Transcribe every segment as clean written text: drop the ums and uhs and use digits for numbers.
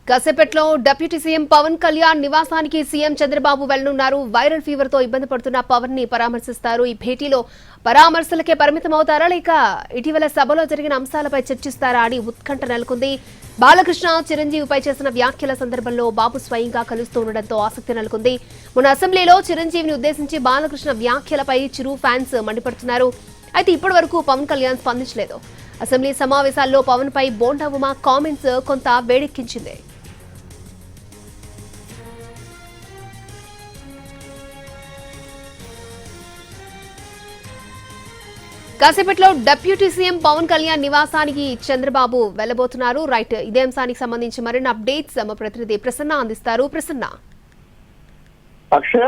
కాసేపట్లో deputy CM Pawan Kalyan నివాసానికి CM Chandrababu వెళ్లనున్నారు. Viral fever తో ఇబ్బంది పడుతున్న పవన్ ని పరామర్శిస్తారు. ఈ భేటీలో పరామర్శలకే పరిమితమవుతారా లేక ఇటీవల సభలో జరిగిన అంశాలపై చర్చిస్తారా అని ఉత్కంఠ నెలకొంది. బాలకృష్ణ చిరంజీవిపై చేసిన వ్యాఖ్యల సందర్భంలో బాబు స్వయంగా కలుస్తూ ఉండడంతో ఆసక్తి నెలకొంది. మొన్న అసెంబ్లీలో చిరంజీవిని ఉద్దేశించి బాలకృష్ణ వ్యాఖ్యలపై చిరు ఫ్యాన్స్ మండిపడుతున్నారు. అయితే ఇప్పటి వరకు పవన్ కళ్యాణ్ స్పందించలేదు. అసెంబ్లీ సమావేశాల్లో పవన్ పై బోండా ఉమా కామెంట్స్ కొంత వేడెక్కించింది. కాసేపట్లో డిప్యూటీ సీఎం పవన్ కళ్యాణ్ నివాసానికి చంద్రబాబు వెళ్లబోతున్నారు. రైట్, ఇదే అంశానికి సంబంధించి మరిన్ని అప్డేట్స్ మా ప్రతినిధి ప్రసన్న అందిస్తారు. ప్రసన్న, అక్షయ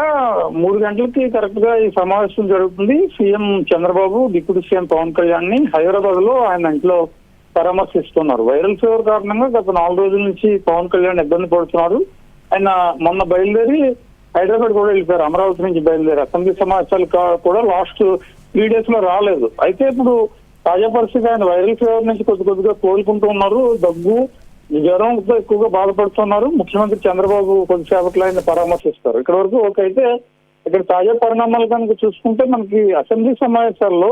3 గంటలకి కరెక్ట్ గా ఈ సమావేశం జరుగుతుంది. CM Chandrababu deputy CM Pawan Kalyan ని హైదరాబాద్ లో ఆయన ఇంట్లో పరామర్శిస్తున్నారు. వైరల్ ఫీవర్ కారణంగా గత 4 రోజుల నుంచి పవన్ కళ్యాణ్ ఇబ్బంది పడుతున్నారు. ఆయన మొన్న బయలుదేరి హైదరాబాద్ కూడా వెళ్ళిపోయారు. అమరావతి నుంచి బయలుదేరి అసెంబ్లీ సమావేశాలు కూడా లాస్ట్ 3 days లో రాలేదు. అయితే ఇప్పుడు తాజా పరిస్థితి ఆయన వైరల్ ఫీవర్ నుంచి కొద్దిగా కోలుకుంటూ ఉన్నారు. దగ్గు, జ్వరంతో ఎక్కువగా బాధపడుతున్నారు. ముఖ్యమంత్రి చంద్రబాబు కొద్దిసేపట్లో ఆయన పరామర్శిస్తారు. ఇక్కడ వరకు అయితే ఇక్కడ తాజా పరిణామాలు కనుక చూసుకుంటే మనకి అసెంబ్లీ సమావేశాల్లో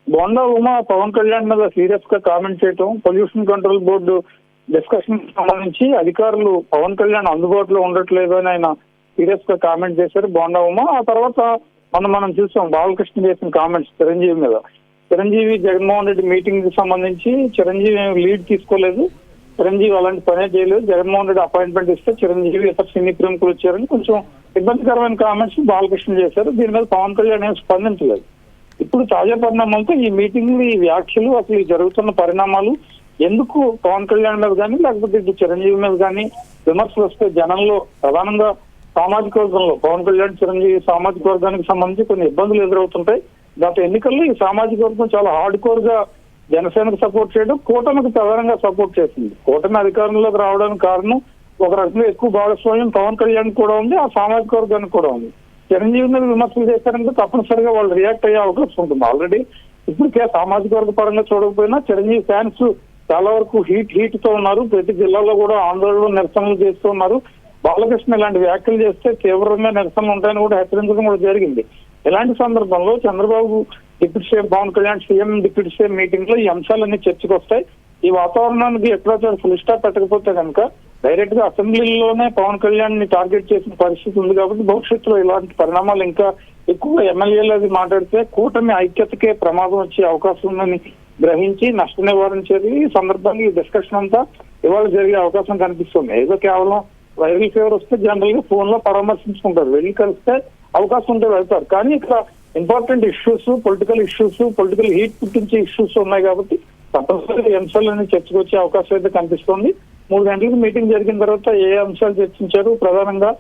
బోండా ఉమా పవన్ కళ్యాణ్ మీద సీరియస్ గా కామెంట్ చేయటం, పొల్యూషన్ కంట్రోల్ బోర్డు డిస్కషన్ సంబంధించి అధికారులు పవన్ కళ్యాణ్ అందుబాటులో ఉండట్లేదు అని ఆయన సీరియస్ గా కామెంట్ చేశారు బోండా ఉమా. ఆ తర్వాత మనం చూసాం బాలకృష్ణ చేసిన కామెంట్స్ చిరంజీవి మీద. చిరంజీవి జగన్మోహన్ రెడ్డి మీటింగ్ కి సంబంధించి చిరంజీవి లీడ్ తీసుకోలేదు, చిరంజీవి అలాంటి పనే చేయలేదు. జగన్మోహన్ రెడ్డి అపాయింట్మెంట్ ఇస్తే చిరంజీవి ఇతర సినీ ప్రముఖులు వచ్చారని కొంచెం ఇబ్బందికరమైన కామెంట్స్ బాలకృష్ణ చేశారు. దీని మీద పవన్ కళ్యాణ్ ఏం స్పందించలేదు. ఇప్పుడు తాజా పరిణామాలతో ఈ మీటింగ్ ఈ వ్యాఖ్యలు, అసలు ఈ జరుగుతున్న పరిణామాలు ఎందుకు పవన్ కళ్యాణ్ మీద కానీ లేకపోతే ఇటు చిరంజీవి మీద కానీ విమర్శలు వస్తే జనంలో ప్రధానంగా సామాజిక వర్గంలో పవన్ కళ్యాణ్ చిరంజీవి సామాజిక వర్గానికి సంబంధించి కొన్ని ఇబ్బందులు ఎదురవుతుంటాయి. గత ఎన్నికల్లో ఈ సామాజిక వర్గం చాలా హార్డ్ కోర్ గా జనసేనకు సపోర్ట్ చేయడం, కూటమికి ప్రధానంగా సపోర్ట్ చేసింది. కూటమి అధికారంలోకి రావడానికి కారణం ఒక రకంగా ఎక్కువ భాగస్వామ్యం పవన్ కళ్యాణ్ కూడా ఉంది, ఆ సామాజిక వర్గానికి కూడా ఉంది. చిరంజీవి మీద విమర్శలు చేశారంటే తప్పనిసరిగా వాళ్ళు రియాక్ట్ అయ్యే అవకాశం ఉంటుంది. ఆల్రెడీ ఇప్పటికే సామాజిక వర్గ పరంగా చూడకపోయినా చిరంజీవి ఫ్యాన్స్ చాలా వరకు హీట్ తో ఉన్నారు. ప్రతి జిల్లాలో కూడా ఆందోళనలు, నిరసనలు చేస్తూ ఉన్నారు. బాలకృష్ణ ఇలాంటి వ్యాఖ్యలు చేస్తే తీవ్రంగా నిరసనలు ఉంటాయని కూడా హెచ్చరించడం కూడా జరిగింది. ఇలాంటి సందర్భంలో Chandrababu deputy CM Pawan Kalyan CM deputy CM meeting లో ఈ అంశాలన్నీ చర్చకు వస్తాయి. ఈ వాతావరణానికి ఎక్కడో ఫుల్ స్టాప్ పెట్టకపోతే కనుక డైరెక్ట్ గా అసెంబ్లీలోనే పవన్ కళ్యాణ్ ని టార్గెట్ చేసిన పరిస్థితి ఉంది. కాబట్టి భవిష్యత్తులో ఇలాంటి పరిణామాలు ఇంకా ఎక్కువ ఎమ్మెల్యేలు అది మాట్లాడితే కూటమి ఐక్యతకే ప్రమాదం వచ్చే అవకాశం ఉందని గ్రహించి నష్ట నివారణ చర్యలు ఈ సందర్భంగా ఈ డిస్కషన్ అంతా ఇవాళ జరిగే అవకాశం కనిపిస్తుంది. ఏదో కేవలం వైరల్ ఫీవర్ వస్తే జనరల్ గా ఫోన్ లో పరామర్శించుకుంటారు, వెళ్ళి కలిస్తే అవకాశం ఉంటే వెళ్తారు. కానీ ఇక్కడ ఇంపార్టెంట్ ఇష్యూస్, పొలిటికల్ హీట్ పుట్టించే ఇష్యూస్ ఉన్నాయి కాబట్టి తప్పనిసరిగా ఈ అంశాలన్నీ చర్చకు వచ్చే అవకాశం అయితే కనిపిస్తోంది. 3 గంటలకు మీటింగ్ జరిగిన తర్వాత ఏ అంశాలు చర్చించారు, ప్రధానంగా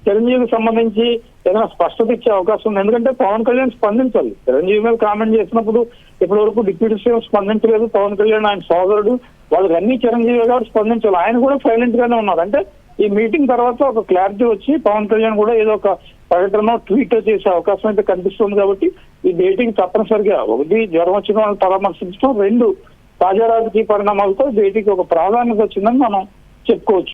చిరంజీవికి సంబంధించి ఏదైనా స్పష్టత ఇచ్చే అవకాశం ఉంది. ఎందుకంటే పవన్ కళ్యాణ్ స్పందించాలి. చిరంజీవి మీద కామెంట్ చేసినప్పుడు ఇప్పటి వరకు డిప్యూటీ సీఎం స్పందించలేదు. పవన్ కళ్యాణ్ ఆయన సోదరుడు, వాళ్ళకి అన్ని చిరంజీవి గారు స్పందించాలి. ఆయన కూడా సైలెంట్ గానే ఉన్నారు. అంటే ఈ మీటింగ్ తర్వాత ఒక క్లారిటీ వచ్చి పవన్ కళ్యాణ్ కూడా ఏదో ఒక ప్రకటన ట్వీట్ చేసే అవకాశం అయితే కనిపిస్తుంది. కాబట్టి ఈ భేటీకి తప్పనిసరిగా ఒకటి జ్వరం వచ్చిన వాళ్ళని పరామర్శించడం, 2 తాజా రాజకీయ పరిణామాలతో భేటీకి ఒక ప్రాధాన్యత వచ్చిందని మనం చెప్పుకోవచ్చు.